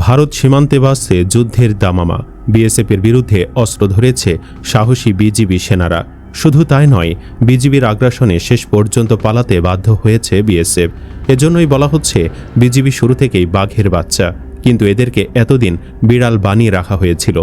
ভারত সীমান্তে বাজছে যুদ্ধের দামামা। বিএসএফের বিরুদ্ধে অস্ত্র ধরেছে সাহসী বিজিবি সেনারা। শুধু তাই নয়, বিজিবির আগ্রাসনে শেষ পর্যন্ত পালাতে বাধ্য হয়েছে বিএসএফ। এজন্যই বলা হচ্ছে বিজিবি শুরু থেকেই বাঘের বাচ্চা, কিন্তু এদেরকে এতদিন বিড়াল বানিয়ে রাখা হয়েছিল।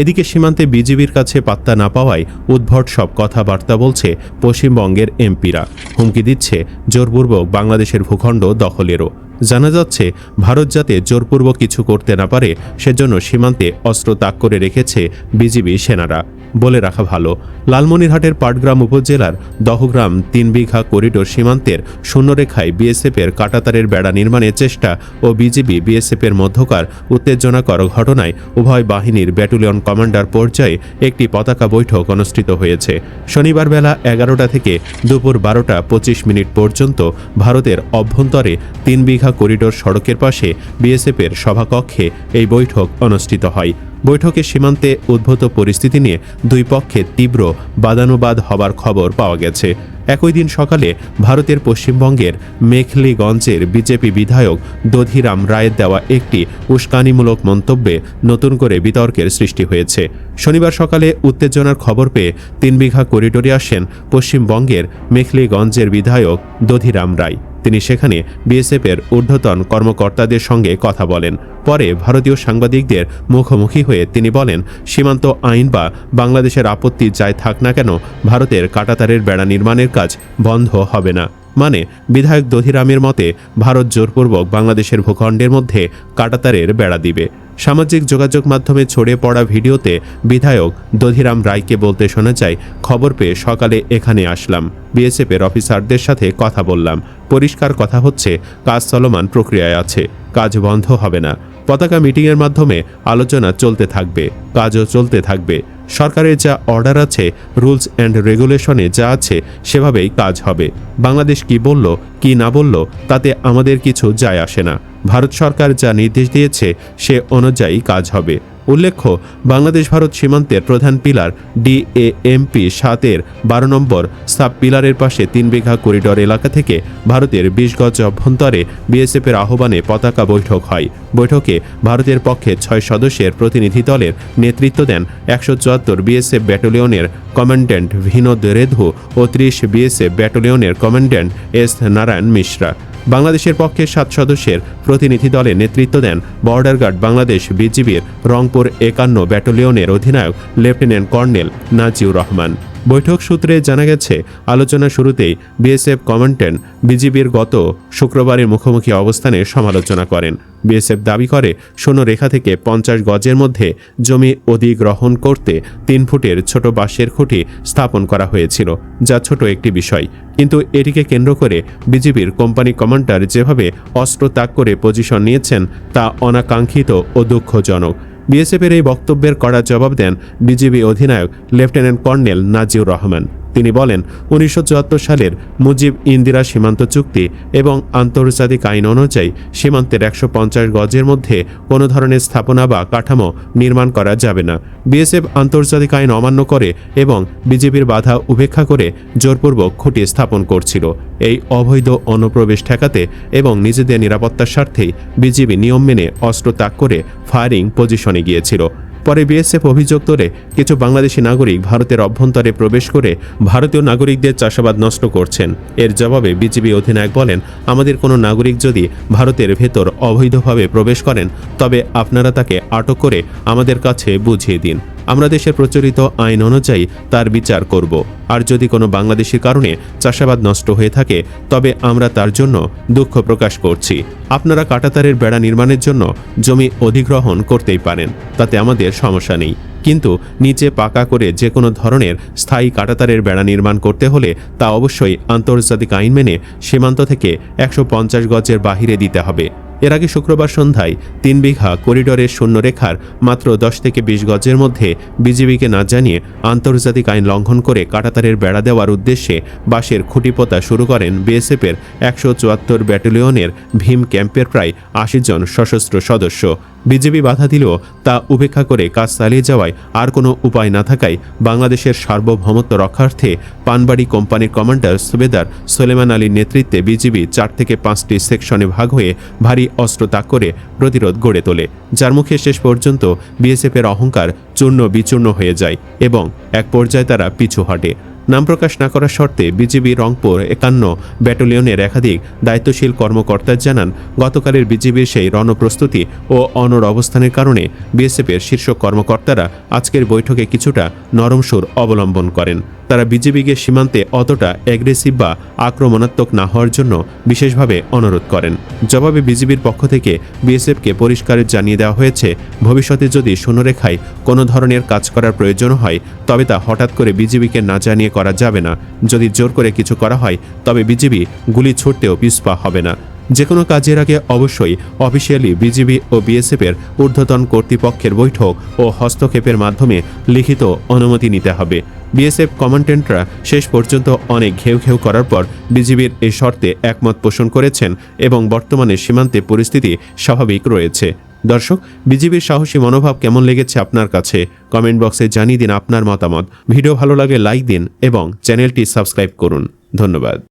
এদিকে সীমান্তে বিজিবির কাছে পাত্তা না পাওয়ায় উদ্ভট সব কথাবার্তা বলছে পশ্চিমবঙ্গের এমপিরা। হুমকি দিচ্ছে জোরপূর্বক বাংলাদেশের ভূখণ্ড দখলেরও। জানা যাচ্ছে ভারত যাতে জোরপূর্বক কিছু করতে না পারে সেজন্য সীমান্তে অস্ত্র তাক করে রেখেছে বিজিবি সেনারা। বলে রাখা ভালো, লালমনিরহাটের পাটগ্রাম উপজেলার দহগ্রাম ৩ বিঘা করিডোর সীমান্তের শূন্যরেখায় বিএসএফের কাঁটাতারের বেড়া নির্মাণের চেষ্টা ও বিজিবি বিএসএফের মধ্যকার উত্তেজনাকর ঘটনায় উভয় বাহিনীর ব্যাটালিয়ন কমান্ডার পর্যায়ে একটি পতাকা বৈঠক অনুষ্ঠিত হয়েছে। শনিবার বেলা ১১টা থেকে দুপুর ১২টা ২৫ মিনিট পর্যন্ত ভারতের অভ্যন্তরে ৩ বিঘা করিডোর সড়কের পাশে বিএসএফের সভাকক্ষে এই বৈঠক অনুষ্ঠিত হয়। বৈঠকে সীমান্তে উদ্ভূত পরিস্থিতি নিয়ে দুই পক্ষে তীব্র বাদানুবাদ হবার খবর পাওয়া গেছে। একই দিন সকালে ভারতের পশ্চিমবঙ্গের মেখলিগঞ্জের বিজেপি বিধায়ক দধিরাম রায়ের দেওয়া একটি উস্কানিমূলক মন্তব্যে নতুন করে বিতর্কের সৃষ্টি হয়েছে। শনিবার সকালে উত্তেজনার খবর পেয়ে ৩ বিঘা করিডোরে আসেন পশ্চিমবঙ্গের মেখলিগঞ্জের বিধায়ক দধিরাম রায়। তিনি সেখানে বিএসএফের ঊর্ধ্বতন কর্মকর্তাদের সঙ্গে কথা বলেন। পরে ভারতীয় সাংবাদিকদের মুখোমুখি হয়ে তিনি বলেন, সীমান্ত আইন বা বাংলাদেশের আপত্তি যাই থাক না কেন, ভারতের কাঁটাতারের বেড়া নির্মাণের কাজ বন্ধ হবে না। মানে বিধায়ক দধিরামের মতে ভারত জোরপূর্বক বাংলাদেশের ভূখণ্ডের মধ্যে কাঁটাতারের বেড়া দিবে। সামাজিক যোগাযোগ মাধ্যমে ছড়িয়ে পড়া ভিডিওতে বিধায়ক দধিরাম রায়কে বলতে শোনা যায়, খবর পেয়ে সকালে এখানে আসলাম, বিএসএফের অফিসারদের সাথে কথা বললাম। পরিষ্কার কথা হচ্ছে কাজ চলমান প্রক্রিয়ায় আছে, কাজ বন্ধ হবে না। পতাকা মিটিংয়ের মাধ্যমে আলোচনা চলতে থাকবে, কাজও চলতে থাকবে। সরকারের যা অর্ডার আছে, রুলস অ্যান্ড রেগুলেশনে যা আছে সেভাবেই কাজ হবে। বাংলাদেশ কি বলল কি না বলল তাতে আমাদের কিছু যায় আসে না। ভারত সরকার যা নির্দেশ দিয়েছে সে অনুযায়ী কাজ হবে। উল্লেখ্য, বাংলাদেশ ভারত সীমান্তের প্রধান পিলার DAMP 7-এর 12 নম্বর সাব পিলারের পাশে 3 বিঘা করিডোর এলাকা থেকে ভারতের 20 গজ অভ্যন্তরে বিএসএফের আহ্বানে পতাকা বৈঠক হয়। বৈঠকে ভারতের পক্ষে 6 সদস্যের প্রতিনিধি দলের নেতৃত্ব দেন 174 বিএসএফ ব্যাটালিয়নের কমান্ড্যান্ট ভিনোদ রেধু ও 30 বিএসএফ ব্যাটালিয়নের কমান্ড্যান্ট S নারায়ণ মিশ্রা। বাংলাদেশের পক্ষে 7 সদস্যের প্রতিনিধি দলে নেতৃত্ব দেন বর্ডার গার্ড বাংলাদেশ বিজিবির রংপুর 51 ব্যাটালিয়নের অধিনায়ক লেফটেন্যান্ট কর্নেল নাজিউর রহমান। বৈঠক সূত্রে জানা গেছে, আলোচনা শুরুতেই বিএসএফ কমান্ড্যান্ট বিজিবির গত শুক্রবারের মুখোমুখি অবস্থানের সমালোচনা করেন। বিএসএফ দাবি করে শূন্যরেখা থেকে 50 গজের মধ্যে জমি অধিগ্রহণ করতে 3 ফুটের ছোট বাঁশের খুঁটি স্থাপন করা হয়েছিল, যা ছোট একটি বিষয়। কিন্তু এটিকে কেন্দ্র করে বিজিবির কোম্পানি কমান্ডার যেভাবে অস্ত্র ত্যাগ করে পজিশন নিয়েছেন তা অনাকাঙ্ক্ষিত ও দুঃখজনক। বিএসএফের এই বক্তব্যের কড়া জবাব দেন বিজিবি অধিনায়ক লেফটেন্যান্ট কর্নেল নাজিউর রহমান। তিনি বলেন, 1974 সালের মুজিব ইন্দিরা সীমান্ত চুক্তি এবং আন্তর্জাতিক আইন অনুযায়ী সীমান্তের 150 গজের মধ্যে কোনো ধরনের স্থাপনা বা কাঠামো নির্মাণ করা যাবে না। বিএসএফ আন্তর্জাতিক আইন অমান্য করে এবং বিজেপির বাধা উপেক্ষা করে জোরপূর্বক খুঁটি স্থাপন করছিল। এই অবৈধ অনুপ্রবেশ ঠেকাতে এবং নিজেদের নিরাপত্তার স্বার্থেই বিজিবি নিয়ম মেনে অস্ত্র ত্যাগ করে ফায়ারিং পজিশনে গিয়েছিল। পরে বিএসএফ অভিযোগ তোলে, কিছু বাংলাদেশি নাগরিক ভারতের অভ্যন্তরে প্রবেশ করে ভারতীয় নাগরিকদের চাষাবাদ নষ্ট করছেন। এর জবাবে বিজিবি অধিনায়ক বলেন, আমাদের কোনো নাগরিক যদি ভারতের ভেতর অবৈধভাবে প্রবেশ করেন তবে আপনারা তাকে আটক করে আমাদের কাছে বুঝিয়ে দিন। আমরা দেশের প্রচলিত আইন অনুযায়ী তার বিচার করব। আর যদি কোনো বাংলাদেশির কারণে চাষাবাদ নষ্ট হয়ে থাকে তবে আমরা তার জন্য দুঃখ প্রকাশ করছি। আপনারা কাঁটাতারের বেড়া নির্মাণের জন্য জমি অধিগ্রহণ করতেই পারেন, তাতে আমাদের সমস্যা নেই। কিন্তু নিচে পাকা করে যে কোনো ধরনের স্থায়ী কাঁটাতারের বেড়া নির্মাণ করতে হলে তা অবশ্যই আন্তর্জাতিক আইন মেনে সীমান্ত থেকে 150 গজের বাহিরে দিতে হবে। এর আগে শুক্রবার সন্ধ্যায় 3 বিঘা করিডোরের শূন্যরেখার মাত্র 10 থেকে 20 গজের মধ্যে বিজিবিকে না জানিয়ে আন্তর্জাতিক আইন লঙ্ঘন করে কাঁটাতারের বেড়া দেওয়ার উদ্দেশ্যে বাঁশের খুঁটি পোতা শুরু করেন বিএসএফের 174 ব্যাটালিয়নের ভীম ক্যাম্পের প্রায় 80 জন সশস্ত্র সদস্য। বিজেপি বাধা দিলেও তা উপেক্ষা করে কাজ চালিয়ে যাওয়ায় আর কোনো উপায় না থাকায় বাংলাদেশের সার্বভৌমত্ব রক্ষার্থে পানবাড়ি কোম্পানির কমান্ডার সুবেদার সোলেমান আলীর নেতৃত্বে বিজিবি 4 থেকে 5টি সেকশনে ভাগ হয়ে ভারী অস্ত্র তাক করে প্রতিরোধ গড়ে তোলে, যার মুখে শেষ পর্যন্ত বিএসএফের অহংকার চূর্ণ বিচূর্ণ হয়ে যায় এবং এক পর্যায়ে তারা পিছু হটে। নাম প্রকাশ না করার শর্তে বিজিবি রংপুর 51 ব্যাটালিয়নের একাধিক দায়িত্বশীল কর্মকর্তা জানান, গতকালের বিজিবির সেই রণপ্রস্তুতি ও অনড় অবস্থানের কারণে বিএসএফের শীর্ষ কর্মকর্তারা আজকের বৈঠকে কিছুটা নরম সুর অবলম্বন করেন। তারা বিজিবিকে সীমান্তে অতটা অ্যাগ্রেসিভ বা আক্রমণাত্মক না হওয়ার জন্য বিশেষভাবে অনুরোধ করেন। জবাবে বিজিবির পক্ষ থেকে বিএসএফকে পরিষ্কার জানিয়ে দেওয়া হয়েছে, ভবিষ্যতে যদি শূন্যরেখায় কোনো ধরনের কাজ করার প্রয়োজন হয় তবে তা হঠাৎ করে বিজিবিকে না জানিয়ে করা যাবে না। যদি জোর করে কিছু করা হয় তবে বিজিবি গুলি ছুটতেও পিছপা হবে না। যে কোনো কাজের আগে অবশ্যই অফিসিয়ালি বিজিবি ও বিএসএফের ঊর্ধ্বতন কর্তৃপক্ষের বৈঠক ও হস্তক্ষেপের মাধ্যমে লিখিত অনুমতি নিতে হবে। বিএসএফ কমান্ডেন্টরা শেষ পর্যন্ত অনেক ঘেউ ঘেউ করার পর বিজিবির এই শর্তে একমত পোষণ করেছেন এবং বর্তমানে সীমান্তে পরিস্থিতি স্বাভাবিক রয়েছে। দর্শক, বিজিবির সাহসী মনোভাব কেমন লেগেছে আপনার কাছে? কমেন্ট বক্সে জানিয়ে দিন আপনার মতামত। ভিডিও ভালো লাগলে লাইক দিন এবং চ্যানেলটি সাবস্ক্রাইব করুন। ধন্যবাদ।